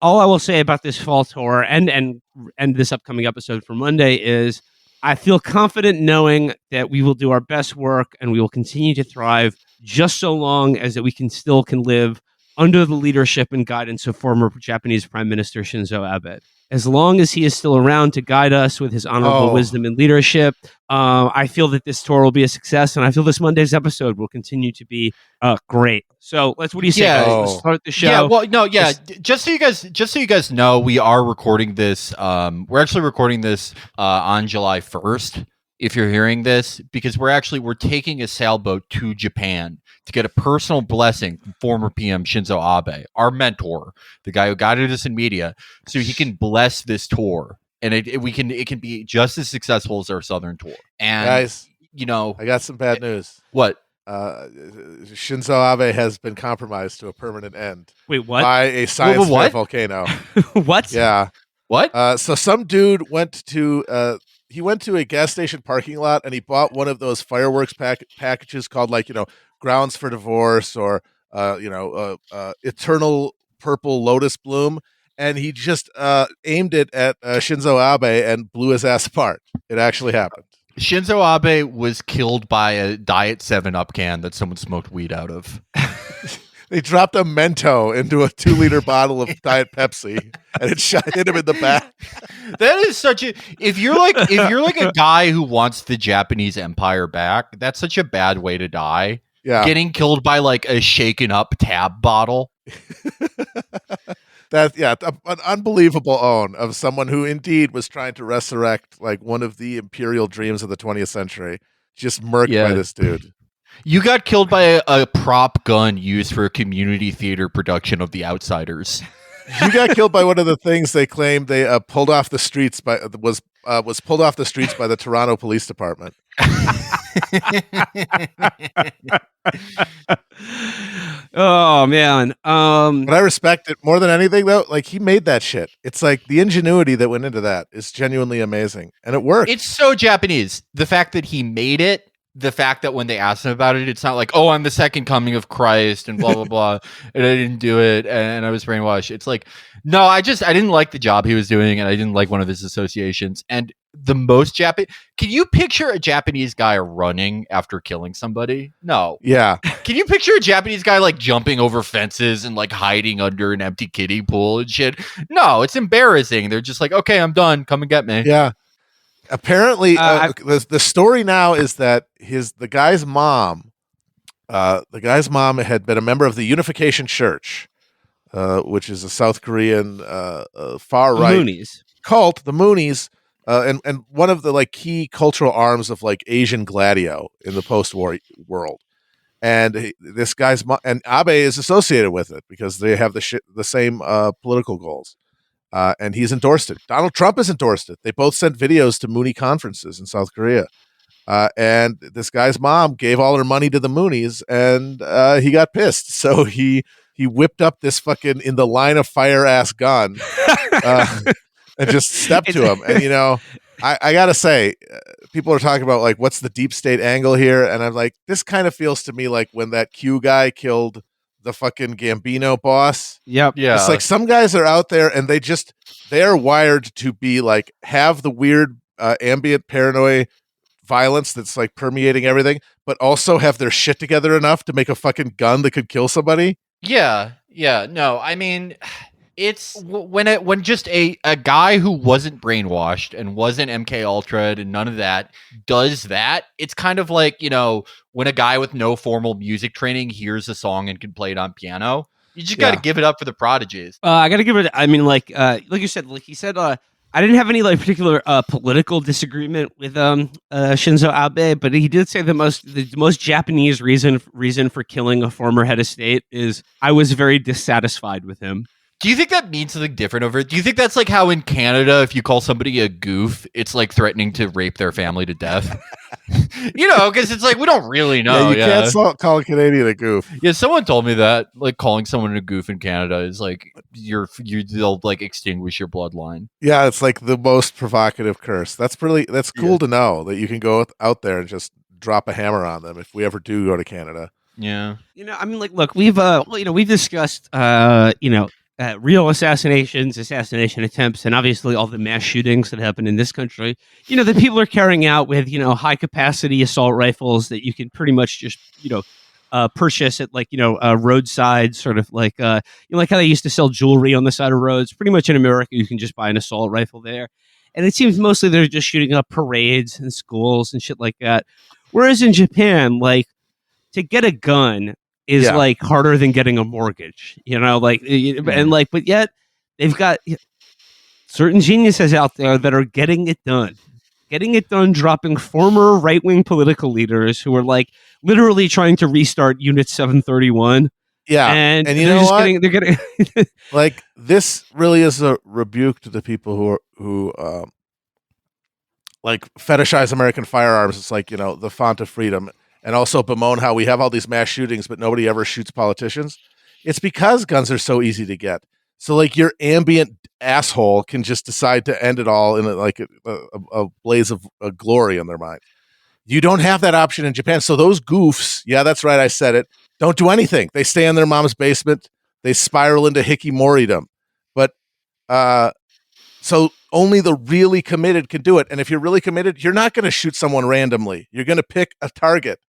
all I will say about this fall tour and this upcoming episode for Monday is I feel confident knowing that we will do our best work and we will continue to thrive just so long as that we can live under the leadership and guidance of former Japanese Prime Minister Shinzo Abe. As long as he is still around to guide us with his honorable wisdom and leadership, I feel that this tour will be a success, and I feel this Monday's episode will continue to be great. So what do you say, guys? Let's start the show. Yeah, well, no, yeah. Just so you guys know, we are recording this. We're actually recording this on July 1st. If you're hearing this, because we're taking a sailboat to Japan to get a personal blessing from former PM Shinzo Abe, our mentor, the guy who guided us in media, so he can bless this tour, and it can be just as successful as our Southern tour. And guys, I got some bad news. What? Shinzo Abe has been compromised to a permanent end. Wait, what? By a science fair volcano. What? Yeah. What? So some dude went to a gas station parking lot and he bought one of those fireworks packages called Grounds for Divorce or Eternal Purple Lotus Bloom, and he just aimed it at Shinzo Abe and blew his ass apart. It actually happened. Shinzo Abe was killed by a Diet 7-Up can that someone smoked weed out of. They dropped a Mento into a 2-liter bottle of Diet Pepsi, and it hit him in the back. That is such a if you're like a guy who wants the Japanese Empire back, that's such a bad way to die. Yeah, getting killed by like a shaken up tab bottle. An unbelievable own of someone who indeed was trying to resurrect like one of the imperial dreams of the 20th century. Just murked by this dude. You got killed by a prop gun used for a community theater production of The Outsiders. You got killed by one of the things they claimed they pulled off the streets by was pulled off the streets by the Toronto Police Department. Oh man. But I respect it more than anything though. Like he made that shit. It's like the ingenuity that went into that is genuinely amazing. And it worked. It's so Japanese. The fact that he made it, the fact that when they asked him about it, it's not like, oh, I'm the second coming of Christ and blah, blah, blah. And I didn't do it. And I was brainwashed. It's like, no, I didn't like the job he was doing. And I didn't like one of his associations. And the most Japanese, can you picture a Japanese guy running after killing somebody? No. Yeah. Can you picture a Japanese guy like jumping over fences and like hiding under an empty kiddie pool and shit? No, it's embarrassing. They're just like, okay, I'm done. Come and get me. Yeah. Apparently, the story now is that the guy's mom had been a member of the Unification Church, which is a South Korean far right Moonies cult, the Moonies, and one of the like key cultural arms of like Asian gladio in the post-war world. And this guy's mom and Abe is associated with it because they have the same political goals. And he's endorsed it. Donald Trump has endorsed it. They both sent videos to Moonie conferences in South Korea. And this guy's mom gave all her money to the Moonies, and he got pissed. So he whipped up this fucking in the line of fire ass gun and just stepped to him. And, I got to say, people are talking about, like, what's the deep state angle here? And I'm like, this kind of feels to me like when that Q guy killed the fucking Gambino boss. Yep. Yeah. It's like some guys are out there and they're wired to be like, have the weird ambient paranoid violence that's like permeating everything, but also have their shit together enough to make a fucking gun that could kill somebody. Yeah. Yeah. No, I mean, it's when just a guy who wasn't brainwashed and wasn't MK Ultra and none of that does that. It's kind of like, when a guy with no formal music training hears a song and can play it on piano. You just got to give it up for the prodigies. I got to give it. I mean, like you said, he said, I didn't have any like particular political disagreement with Shinzo Abe, but he did say the most Japanese reason for killing a former head of state is I was very dissatisfied with him. Do you think that means something different over it? Do you think that's like how in Canada, if you call somebody a goof, it's like threatening to rape their family to death? Because it's like, we don't really know. Yeah, you can't call a Canadian a goof. Yeah, someone told me that, like, calling someone a goof in Canada is like, they'll like extinguish your bloodline. Yeah, it's like the most provocative curse. That's cool to know that you can go out there and just drop a hammer on them if we ever do go to Canada. Yeah. I mean, like, look, we've discussed, real assassination attempts, and obviously all the mass shootings that happen in this country, that people are carrying out with, high capacity assault rifles that you can pretty much just, purchase at like, roadside sort of like, like how they used to sell jewelry on the side of roads. Pretty much in America, you can just buy an assault rifle there. And it seems mostly they're just shooting up parades and schools and shit like that. Whereas in Japan, like, to get a gun is like harder than getting a mortgage, and like, but yet they've got certain geniuses out there that are getting it done, dropping former right-wing political leaders who are like literally trying to restart Unit 731. Yeah. And you know what? they're getting like, this really is a rebuke to the people who like fetishize American firearms. It's like, the font of freedom, and also bemoan how we have all these mass shootings, but nobody ever shoots politicians. It's because guns are so easy to get. So like your ambient asshole can just decide to end it all in a blaze of glory in their mind. You don't have that option in Japan. So those goofs, yeah, that's right, I said it, don't do anything. They stay in their mom's basement. They spiral into hikikomori-dom. But so only the really committed can do it. And if you're really committed, you're not going to shoot someone randomly. You're going to pick a target.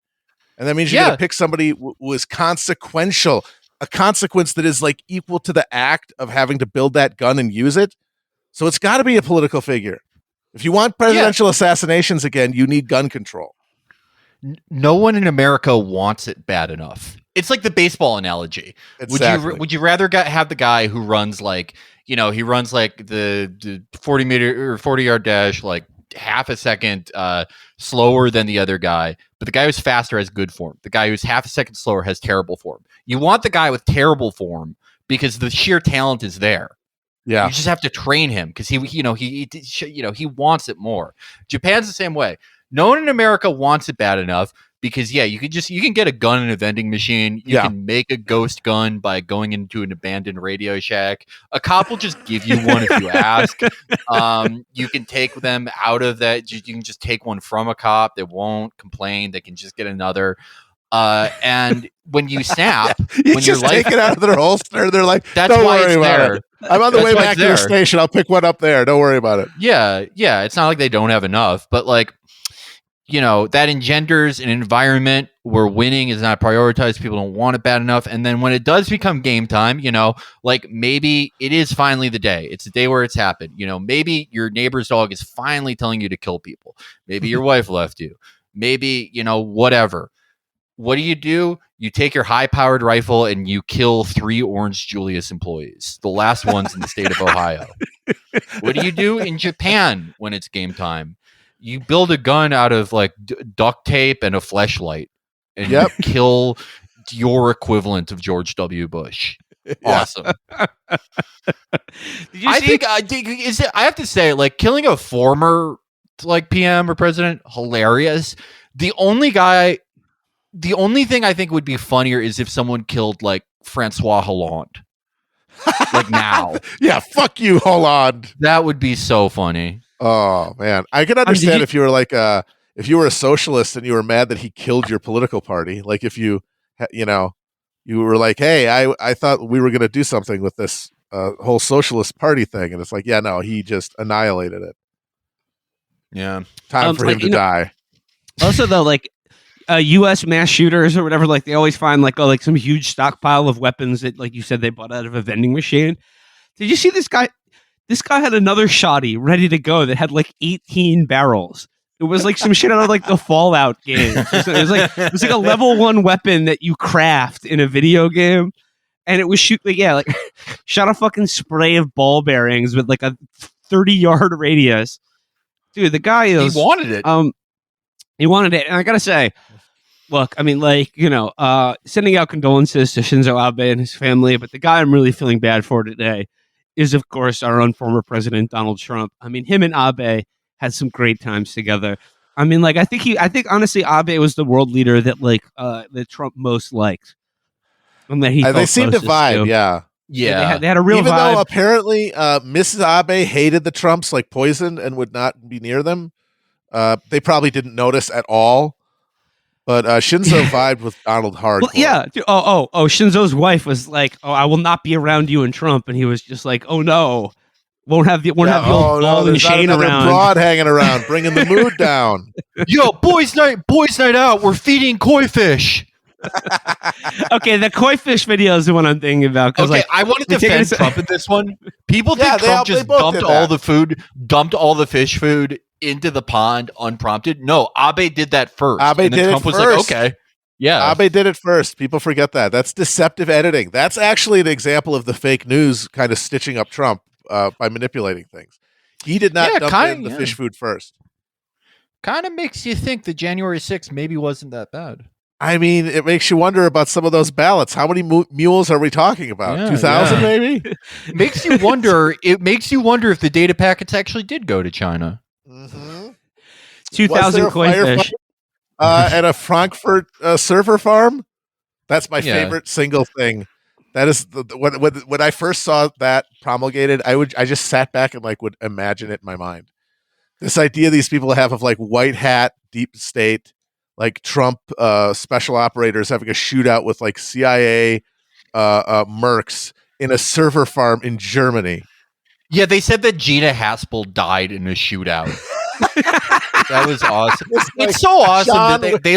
And that means you're going to pick somebody who is consequential, a consequence that is like equal to the act of having to build that gun and use it. So it's got to be a political figure. If you want presidential assassinations again, you need gun control. No one in America wants it bad enough. It's like the baseball analogy. Exactly. Would you rather have the guy who runs like, he runs like the 40-meter or 40-yard dash like half a second slower than the other guy, but the guy who's faster has good form. The guy who's half a second slower has terrible form. You want the guy with terrible form because the sheer talent is there. Yeah, you just have to train him because he wants it more. Japan's the same way. No one in America wants it bad enough because you can get a gun in a vending machine. You can make a ghost gun by going into an abandoned Radio Shack. A cop will just give you one if you ask. You can take them out of that. You can just take one from a cop. They won't complain. They can just get another. And when you snap, when just take it out of their holster, they're like, that's don't why worry it's about there. it. I'm on the way back to the station. I'll pick one up there. Don't worry about it. Yeah. It's not like they don't have enough, but like, that engenders an environment where winning is not prioritized. People don't want it bad enough. And then when it does become game time, like maybe it is finally the day. It's the day where it's happened. Maybe your neighbor's dog is finally telling you to kill people. Maybe your wife left you. Maybe, whatever. What do? You take your high-powered rifle and you kill 3 Orange Julius employees, the last ones in the state of Ohio. What do you do in Japan when it's game time? You build a gun out of like duct tape and a fleshlight, and you kill your equivalent of George W. Bush. Awesome. I have to say, like, killing a former like PM or president, hilarious. The only thing I think would be funnier is if someone killed like Francois Holland. Like now. Yeah, fuck you, Holland. That would be so funny. Oh man, I can understand if you were like if you were a socialist and you were mad that he killed your political party. Like if you were like, hey, I thought we were going to do something with this whole socialist party thing, and it's like, yeah, no, he just annihilated it. Yeah, time for him to die. Also, though, like U.S. mass shooters or whatever, like they always find like some huge stockpile of weapons that, like you said, they bought out of a vending machine. Did you see this guy? This guy had another shotty ready to go that had like 18 barrels. It was like some shit out of like the Fallout game. It was like a level 1 weapon that you craft in a video game, and it was shot a fucking spray of ball bearings with like a 30-yard radius. Dude, the guy is he wanted it. He wanted it, and I gotta say, look, I mean, like, sending out condolences to Shinzo Abe and his family, but the guy I'm really feeling bad for today is, of course, our own former president, Donald Trump. I mean, him and Abe had some great times together. I mean, like, I think honestly, Abe was the world leader that that Trump most liked. And that they seemed to vibe, yeah. Yeah. They had a real Even vibe. though apparently Mrs. Abe hated the Trumps like poison and would not be near them. They probably didn't notice at all. But Shinzo vibed with Donald hardcore. Well, yeah. Shinzo's wife was like, "Oh, I will not be around you and Trump," and he was just like, "Oh no, won't have the old ball and there's not chain another around." broad hanging around, bringing the mood down. Yo, boys night out. We're feeding koi fish. Okay, the koi fish video is the one I'm thinking about. Okay, I want to defend Trump in this one. People think Trump just dumped all the food, dumped all the fish food into the pond unprompted. No, Abe did that first. Abe did Trump it was first. like, okay. Yeah. Abe did it first. People forget that. That's deceptive editing. That's actually an example of the fake news kind of stitching up Trump by manipulating things. He did not dump in the fish food first. Kind of makes you think that January 6th maybe wasn't that bad. I mean, it makes you wonder about some of those ballots. How many mules are we talking about? 2,000 maybe? It makes you wonder if the data packets actually did go to China. Mm-hmm. 2,000 koi fish. At a Frankfurt surfer farm? That's my favorite single thing. That is when I first saw that promulgated, I just sat back and would imagine it in my mind. This idea these people have of white hat, deep state, Trump special operators having a shootout with CIA mercs in a server farm in Germany. Yeah, they said that Gina Haspel died in a shootout. That was awesome. It's so awesome John, that they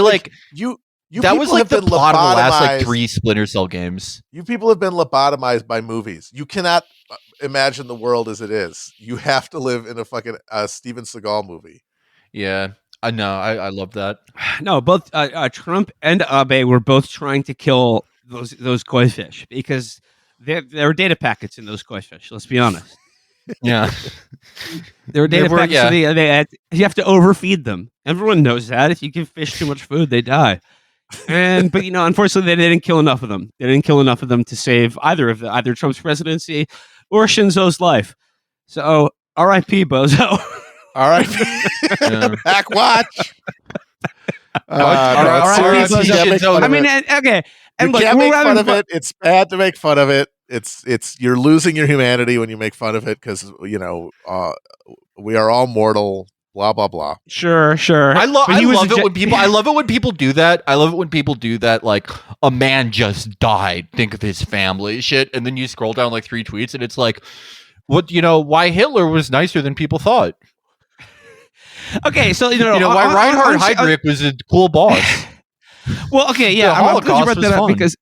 you. That was the plot of the last 3 Splinter Cell games. You people have been lobotomized by movies. You cannot imagine the world as it is. You have to live in a fucking Steven Seagal movie. Yeah. I know. I love that. No, both Trump and Abe were both trying to kill those koi fish because there were data packets in those koi fish. Let's be honest. Yeah, there were data packets. So you have to overfeed them. Everyone knows that. If you give fish too much food, they die. But unfortunately, they didn't kill enough of them. They didn't kill enough of them to save either Trump's presidency or Shinzo's life. So, R.I.P. Bozo. R.I.P. Back watch. I mean, okay. And you can't make fun of it. It's bad to make fun of it. It's you're losing your humanity when you make fun of it because we are all mortal. Blah blah blah. Sure. I love it when people do that. I love it when people do that. Like a man just died. Think of his family, shit. And then you scroll down 3 tweets, and it's like, what? Why Hitler was nicer than people thought. Okay, so why Reinhard Heydrich was a cool boss. Well, okay, yeah, I'm glad you brought that up because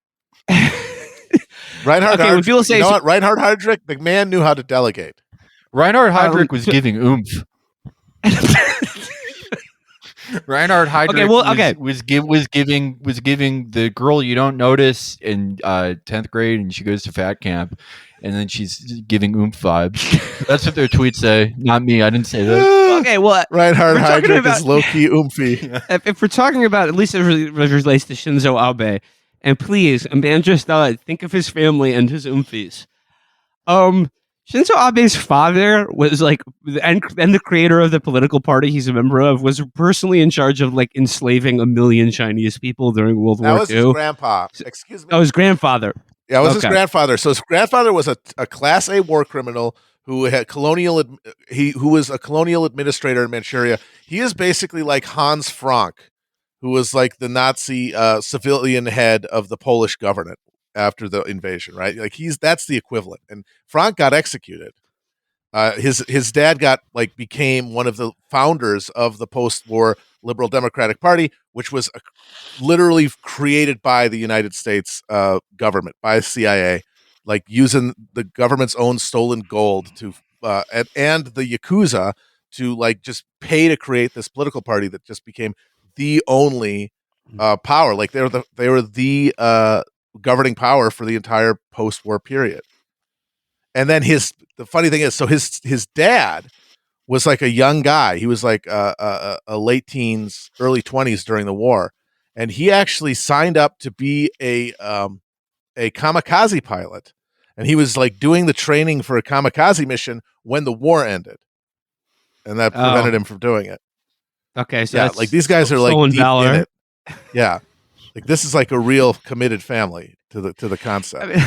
Reinhard Heydrich, the man knew how to delegate. Reinhard Heydrich was giving oomph. Reinhard Heydrich was giving the girl you don't notice in 10th grade, and she goes to fat camp, and then she's giving oomph vibes. That's what their tweets say. Not me. I didn't say that. Okay, well, Reinhard Heydrich is low key oomphy. If we're talking about at least as it relates to Shinzo Abe, and please, a man just died. Think of his family and his oomphies. Shinzo Abe's father was and the creator of the political party he's a member of was personally in charge of enslaving 1 million Chinese people during World War II. That was his grandpa. Excuse me. Oh, his grandfather. Yeah, it was his grandfather. So his grandfather was a Class A war criminal who was a colonial administrator in Manchuria. He is basically like Hans Frank, who was the Nazi civilian head of the Polish government after the invasion, right? That's the equivalent. And Frank got executed. His dad became one of the founders of the post-war Liberal Democratic Party, which was literally created by the United States government, by CIA, using the government's own stolen gold to and the Yakuza to just pay to create this political party that just became the only power. They were the governing power for the entire post-war period. And then the funny thing is, so his dad was a young guy. He was a late teens, early 20s during the war, and he actually signed up to be a kamikaze pilot. And he was doing the training for a kamikaze mission when the war ended, and that prevented him from doing it. Okay, so yeah, these guys are deep valor. in it. Yeah, this is a real committed family to the concept.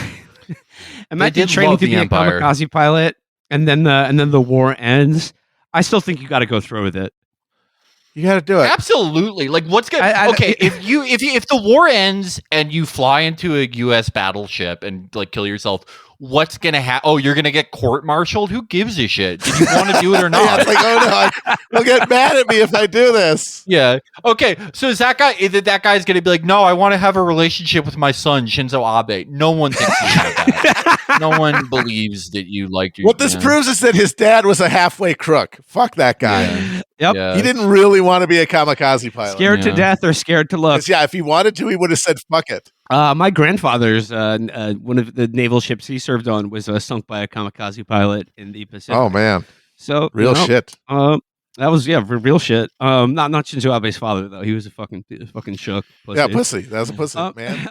Imagine training to be a kamikaze pilot, and then the war ends. I still think you got to go through with it. You got to do it. Absolutely. Like, what's good? Okay, if the war ends and you fly into a U.S. battleship and like kill yourself, what's gonna happen? Oh, you're gonna get court-martialed? Who gives a shit? Did you want to do it or not? Yeah, it's like, oh no, they'll get mad at me if I do this. Yeah. Okay. So is that guy's gonna be like, no, I want to have a relationship with my son, Shinzo Abe. No one thinks you like that. No one believes that you like your. What this proves is that his dad was a halfway crook. Fuck that guy. Yeah. Yep. Yeah. He didn't really want to be a kamikaze pilot. Scared to death or scared to look. 'Cause, yeah, if he wanted to, he would have said fuck it. My grandfather's one of the naval ships he served on was sunk by a kamikaze pilot in the Pacific. Oh man, So real shit. That was real shit. Not Shinzo Abe's father though. He was a fucking shook. Pussy. Yeah, pussy. That was a pussy, man.